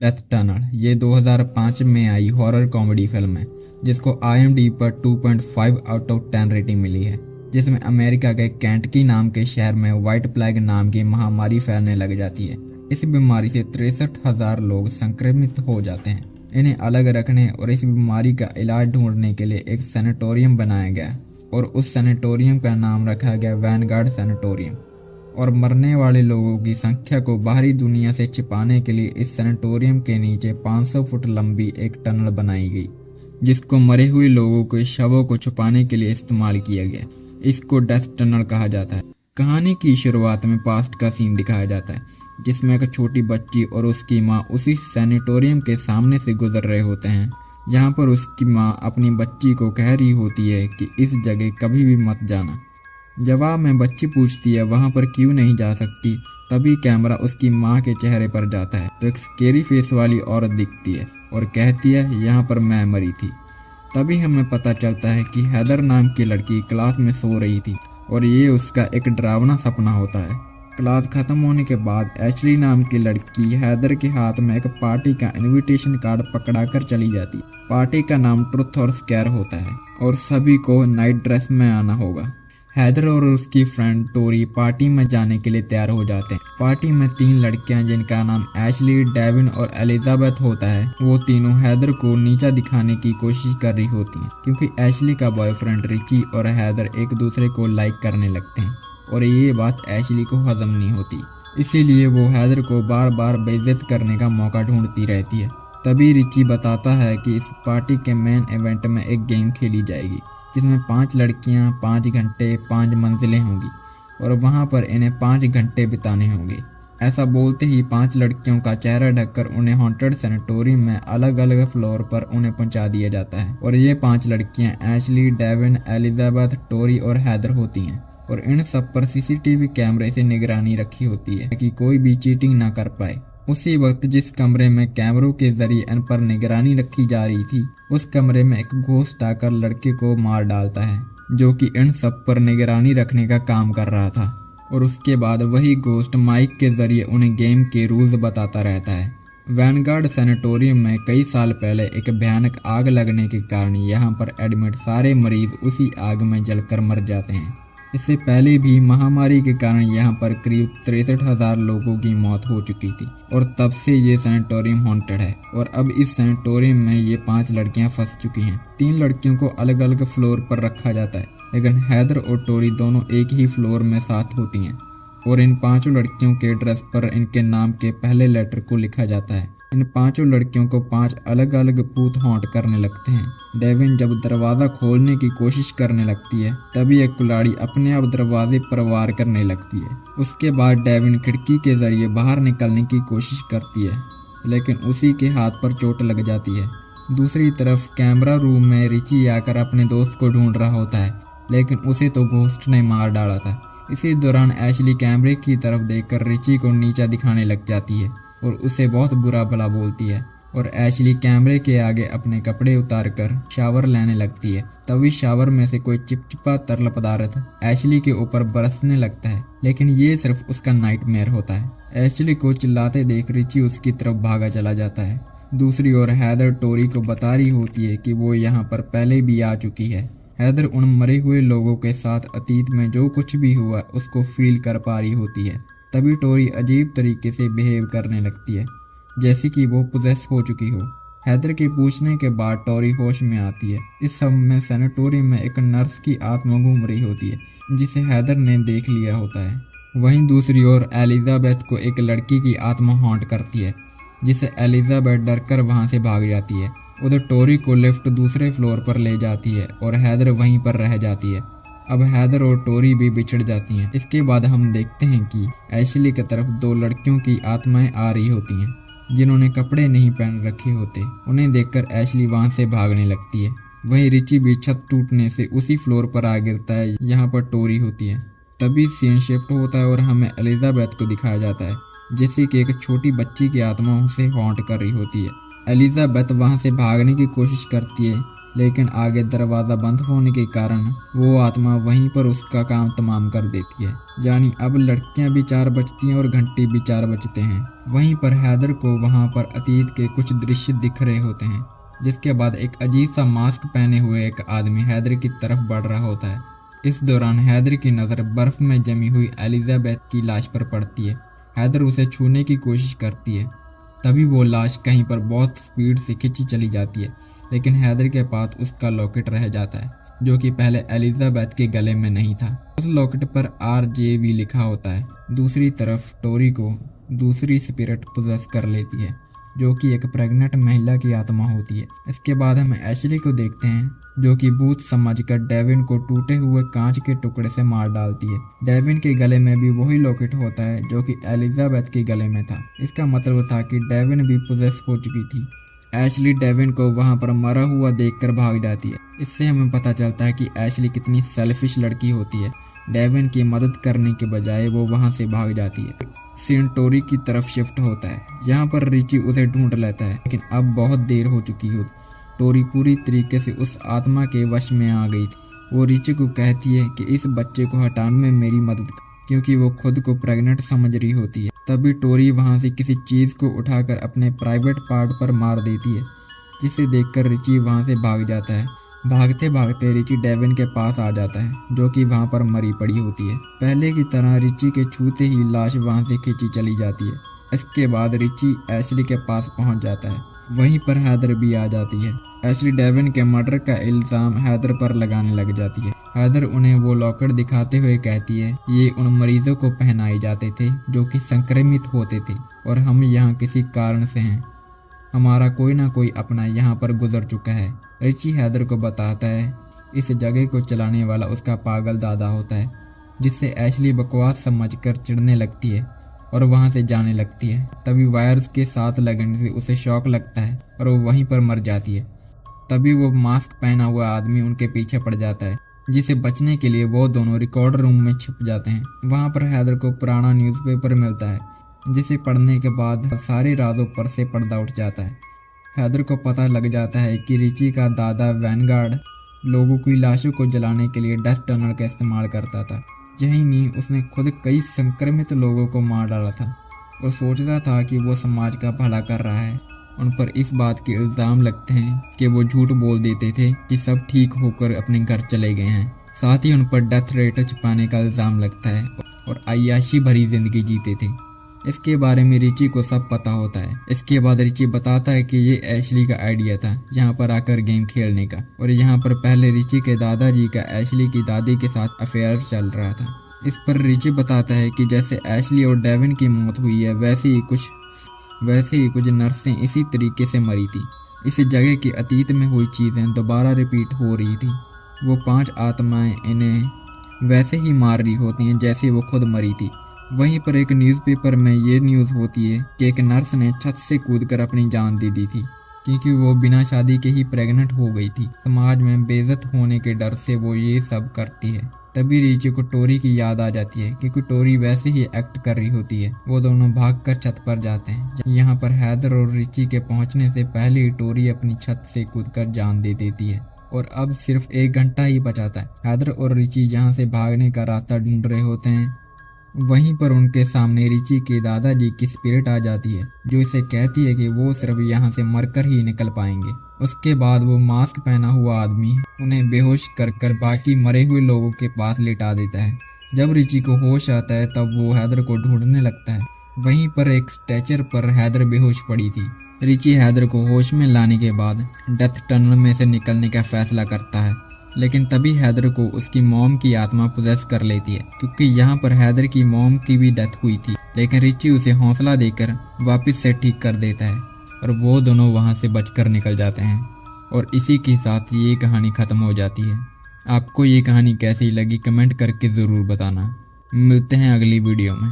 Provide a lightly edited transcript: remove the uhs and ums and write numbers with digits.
Death tunnel ये 2005 में आई horror comedy film है जिसको IMDb पर 2.5 आउट ऑफ 10 रेटिंग मिली है। जिसमें अमेरिका के कैंटकी नाम के शहर में व्हाइट प्लेग नाम की महामारी फैलने लग जाती है। इस बीमारी से 63,000 लोग संक्रमित हो जाते हैं। इन्हें अलग रखने और इस बीमारी का इलाज ढूंढने के लिए एक सैनिटोरियम बनाया गया और उस सैनिटोरियम का नाम रखा गया वैनगार्ड सैनिटोरियम। और मरने वाले लोगों की संख्या को बाहरी दुनिया से छिपाने के लिए इस सैनिटोरियम के नीचे 500 फुट लंबी एक टनल बनाई गई, जिसको मरे हुए लोगों के शवों को छुपाने के लिए इस्तेमाल किया गया। इसको डेथ टनल कहा जाता है। कहानी की शुरुआत में पास्ट का सीन दिखाया जाता है, जिसमें एक छोटी बच्ची और उसकी माँ उसी सैनिटोरियम के सामने से गुजर रहे होते हैं, जहाँ पर उसकी माँ अपनी बच्ची को कह रही होती है कि इस जगह कभी भी मत जाना। जवाब में बच्ची पूछती है वहां पर क्यों नहीं जा सकती। तभी कैमरा उसकी माँ के चेहरे पर जाता है तो एक स्केरी फेस वाली औरत दिखती है और कहती है यहाँ पर मैं मरी थी। तभी हमें पता चलता है कि हैदर नाम की लड़की क्लास में सो रही थी और ये उसका एक डरावना सपना होता है। क्लास खत्म होने के बाद एशली नाम की लड़की हैदर के हाथ में एक पार्टी का इनविटेशन कार्ड पकड़ाकर चली जाती। पार्टी का नाम ट्रुथ और स्कैर होता है और सभी को नाइट ड्रेस में आना होगा। हैदर और उसकी फ्रेंड टोरी पार्टी में जाने के लिए तैयार हो जाते हैं। पार्टी में 3 लड़कियां जिनका नाम एशली, डेविन और एलिजाबेथ होता है, वो तीनों हैदर को नीचा दिखाने की कोशिश कर रही होती हैं, क्योंकि एशली का बॉयफ्रेंड रिची और हैदर एक दूसरे को लाइक करने लगते हैं और ये बात एशली को हजम नहीं होती। इसीलिए वो हैदर को बार बार बेइज्जत करने का मौका ढूंढती रहती है। तभी रिची बताता है कि इस पार्टी के मेन इवेंट में एक गेम खेली जाएगी, जिसमें 5 लड़कियां 5 घंटे 5 मंजिलें होंगी और वहां पर इन्हें 5 घंटे बिताने होंगे। ऐसा बोलते ही 5 लड़कियों का चेहरा ढककर उन्हें हॉन्टेड सैनिटोरियम में अलग अलग फ्लोर पर उन्हें पहुंचा दिया जाता है। और ये 5 लड़कियां एशली, डेविन, एलिजाबेथ, टोरी और हैदर होती हैं और इन सब पर CCTV कैमरे से निगरानी रखी होती है कि कोई भी चीटिंग ना कर पाए। उसी वक्त जिस कमरे में कैमरों के जरिए इन पर निगरानी रखी जा रही थी, उस कमरे में एक घोस्ट आकर लड़के को मार डालता है, जो कि इन सब पर निगरानी रखने का काम कर रहा था। और उसके बाद वही घोस्ट माइक के जरिए उन्हें गेम के रूल्स बताता रहता है। वैनगार्ड सैनिटोरियम में कई साल पहले एक भयानक आग लगने के कारण यहाँ पर एडमिट सारे मरीज उसी आग में जलकर मर जाते हैं। इससे पहले भी महामारी के कारण यहाँ पर करीब 63,000 लोगों की मौत हो चुकी थी और तब से ये सैनिटोरियम हॉन्टेड है। और अब इस सैनिटोरियम में ये 5 लड़कियां फंस चुकी हैं। 3 लड़कियों को अलग अलग फ्लोर पर रखा जाता है, लेकिन हैदर और टोरी दोनों एक ही फ्लोर में साथ होती हैं और इन 5 लड़कियों के ड्रेस पर इनके नाम के पहले लेटर को लिखा जाता है। इन 5 लड़कियों को 5 अलग अलग भूत हॉन्ट करने लगते हैं। डेविन जब दरवाजा खोलने की कोशिश करने लगती है, तभी एक कुल्हाड़ी अपने आप दरवाजे पर वार करने लगती है। उसके बाद डेविन खिड़की के जरिए बाहर निकलने की कोशिश करती है, लेकिन उसी के हाथ पर चोट लग जाती है। दूसरी तरफ कैमरा रूम में रिची आकर अपने दोस्त को ढूंढ रहा होता है, लेकिन उसे तो घोस्ट ने मार डाला था। इसी दौरान एशली कैमरे की तरफ देखकर रिची को नीचा दिखाने लग जाती है और उसे बहुत बुरा भला बोलती है। और एशली कैमरे के आगे अपने कपड़े उतारकर शावर लेने लगती है। तभी शावर में से कोई चिपचिपा तरल पदार्थ एशली के ऊपर बरसने लगता है, लेकिन ये सिर्फ उसका नाइटमेयर होता है। एशली को चिल्लाते देख रिची उसकी तरफ भागा चला जाता है। दूसरी ओर हैदर टोरी को बता रही होती है कि वो यहाँ पर पहले भी आ चुकी है। हैदर उन मरे हुए लोगों के साथ अतीत में जो कुछ भी हुआ उसको फील कर पा रही होती है। तभी टोरी अजीब तरीके से बिहेव करने लगती है, जैसे कि वो पोजेस हो चुकी हो। हैदर के पूछने के बाद टोरी होश में आती है। इस सब में सैनिटोरियम में एक नर्स की आत्मा घूम रही होती है, जिसे हैदर ने देख लिया होता है। वहीं दूसरी ओर एलिजाबेथ को एक लड़की की आत्मा हॉन्ट करती है, जिसे एलिजाबेथ डरकर वहां से भाग जाती है। उधर टोरी को लिफ्ट दूसरे फ्लोर पर ले जाती है और हैदर वहीं पर रह जाती है। अब हैदर और टोरी भी बिछड़ जाती हैं। इसके बाद हम देखते हैं कि एशली की तरफ 2 लड़कियों की आत्माएं आ रही होती हैं, जिन्होंने कपड़े नहीं पहन रखे होते। उन्हें देखकर एशली वहां से भागने लगती है। वहीं रिची भी छत टूटने से उसी फ्लोर पर आ गिरता है, यहाँ पर टोरी होती है। तभी सीन शिफ्ट होता है और हमें एलिजाबेथ को दिखाया जाता है, जैसे कि एक छोटी बच्ची की आत्मा उसे हॉन्ट कर रही होती है। एलिजाबेथ वहां से भागने की कोशिश करती है, लेकिन आगे दरवाज़ा बंद होने के कारण वो आत्मा वहीं पर उसका काम तमाम कर देती है। यानी अब लड़कियां भी 4 बजती हैं और घंटे भी 4 बजते हैं। वहीं पर हैदर को वहां पर अतीत के कुछ दृश्य दिख रहे होते हैं, जिसके बाद एक अजीब सा मास्क पहने हुए एक आदमी हैदर की तरफ बढ़ रहा होता है। इस दौरान हैदर की नज़र बर्फ में जमी हुई एलिजाबेथ की लाश पर पड़ती है। हैदर उसे छूने की कोशिश करती है, तभी वो लाश कहीं पर बहुत स्पीड से खिंची चली जाती है, लेकिन हैदर के पास उसका लॉकेट रह जाता है, जो कि पहले एलिजाबेथ के गले में नहीं था। उस लॉकेट पर RJV लिखा होता है। दूसरी तरफ टोरी को दूसरी स्पिरिट पोजेस कर लेती है, जो कि एक प्रेग्नेंट महिला की आत्मा होती है। इसके बाद हम एशली को देखते हैं, जो कि भूत समझकर डेविन को टूटे हुए कांच के टुकड़े से मार डालती है। डेविन के गले में भी वही लॉकेट होता है जो कि एलिजाबेथ के गले में था। इसका मतलब था कि डेविन भी पोजेस हो चुकी थी। एशली डेविन को वहां पर मरा हुआ देखकर भाग जाती है। इससे हमें पता चलता है कि एशली कितनी सेल्फिश लड़की होती है। डेविन की मदद करने के बजाय वो वहां से भाग जाती है। सीन टोरी की तरफ शिफ्ट होता है। यहाँ पर रिची उसे ढूंढ लेता है, लेकिन अब बहुत देर हो चुकी हो। टोरी पूरी तरीके से उस आत्मा के वश में आ गई थी। वो रिची को कहती है कि इस बच्चे को हटाने में मेरी मदद कर, क्योंकि वो खुद को प्रेग्नेंट समझ रही होती है। तभी टोरी वहां से किसी चीज को उठाकर अपने प्राइवेट पार्ट पर मार देती है, जिसे देखकर रिची वहां से भाग जाता है। भागते भागते रिची डेविन के पास आ जाता है, जो कि वहां पर मरी पड़ी होती है। पहले की तरह रिची के छूते ही लाश वहां से खींची चली जाती है। इसके बाद रिची एशली के पास पहुंच जाता है। वहीं पर हैदर भी आ जाती है। एशली डेविन के मर्डर का इल्जाम हैदर पर लगाने लग जाती है। हैदर उन्हें वो लॉकेट दिखाते हुए कहती है, ये उन मरीजों को पहनाए जाते थे जो कि संक्रमित होते थे, और हम यहाँ किसी कारण से हैं। हमारा कोई ना कोई अपना यहाँ पर गुजर चुका है। रिची हैदर को बताता है इस जगह को चलाने वाला उसका पागल दादा होता है, जिससे एशली बकवास समझकर चिढ़ने लगती है और वहां से जाने लगती है। तभी वायर्स के साथ लगने से उसे शॉक लगता है और वो वहीं पर मर जाती है। तभी वो मास्क पहना हुआ आदमी उनके पीछे पड़ जाता है, जिसे बचने के लिए वो दोनों रिकॉर्ड रूम में छिप जाते हैं। वहां पर हैदर को पुराना न्यूज़पेपर मिलता है, जिसे पढ़ने के बाद सारे राजों पर से पर्दा उठ जाता है। हैदर को पता लग जाता है कि रिची का दादा वैनगार्ड लोगों की लाशों को जलाने के लिए डेथ टनल का इस्तेमाल करता था। यही नहीं, उसने खुद कई संक्रमित लोगों को मार डाला था और सोचता था कि वो समाज का भला कर रहा है। उन पर इस बात के इल्ज़ाम लगते हैं कि वो झूठ बोल देते थे कि सब ठीक होकर अपने घर चले गए हैं। साथ ही उन पर डेथ रेट छिपाने का इल्ज़ाम लगता है और अय्याशी भरी जिंदगी जीते थे। इसके बारे में रिची को सब पता होता है। इसके बाद रिची बताता है कि ये एशली का आइडिया था यहाँ पर आकर गेम खेलने का, और यहाँ पर पहले रिची के दादाजी का एशली की दादी के साथ अफेयर चल रहा था। इस पर रिची बताता है कि जैसे एशली और डेविन की मौत हुई है, वैसे ही कुछ नर्सें इसी तरीके से मरी थी। इस जगह की अतीत में हुई चीज़ें दोबारा रिपीट हो रही थी। वो 5 आत्माएं इन्हें वैसे ही मार रही होती हैं जैसे वो खुद मरी थी। वहीं पर एक न्यूज़पेपर में ये न्यूज़ होती है कि एक नर्स ने छत से कूदकर अपनी जान दे दी थी, क्योंकि वो बिना शादी के ही प्रेग्नेंट हो गई थी। समाज में बेइज्जत होने के डर से वो ये सब करती है। तभी रिची को टोरी की याद आ जाती है, क्योंकि टोरी वैसे ही एक्ट कर रही होती है। वो दोनों भागकर छत पर जाते हैं। यहाँ पर हैदर और रिची के पहुँचने से पहले ही टोरी अपनी छत से कूदकर जान दे देती है, और अब सिर्फ 1 घंटा ही बचाता है। हैदर और रिची जहाँ से भागने का रास्ता ढूंढ रहे होते हैं, वहीं पर उनके सामने रिची के दादाजी की स्पिरिट आ जाती है, जो इसे कहती है कि वो सिर्फ यहाँ से मरकर ही निकल पाएंगे। उसके बाद वो मास्क पहना हुआ आदमी उन्हें बेहोश कर बाकी मरे हुए लोगों के पास लिटा देता है। जब रिची को होश आता है तब वो हैदर को ढूंढने लगता है। वहीं पर एक स्ट्रेचर पर हैदर बेहोश पड़ी थी। रिची हैदर को होश में लाने के बाद डेथ टनल में से निकलने का फैसला करता है, लेकिन तभी हैदर को उसकी मॉम की आत्मा पोजेस कर लेती है, क्योंकि यहाँ पर हैदर की मॉम की भी डेथ हुई थी। लेकिन रिची उसे हौसला देकर वापस से ठीक कर देता है और वो दोनों वहाँ से बचकर निकल जाते हैं। और इसी के साथ ये कहानी खत्म हो जाती है। आपको ये कहानी कैसी लगी कमेंट करके ज़रूर बताना। मिलते हैं अगली वीडियो में।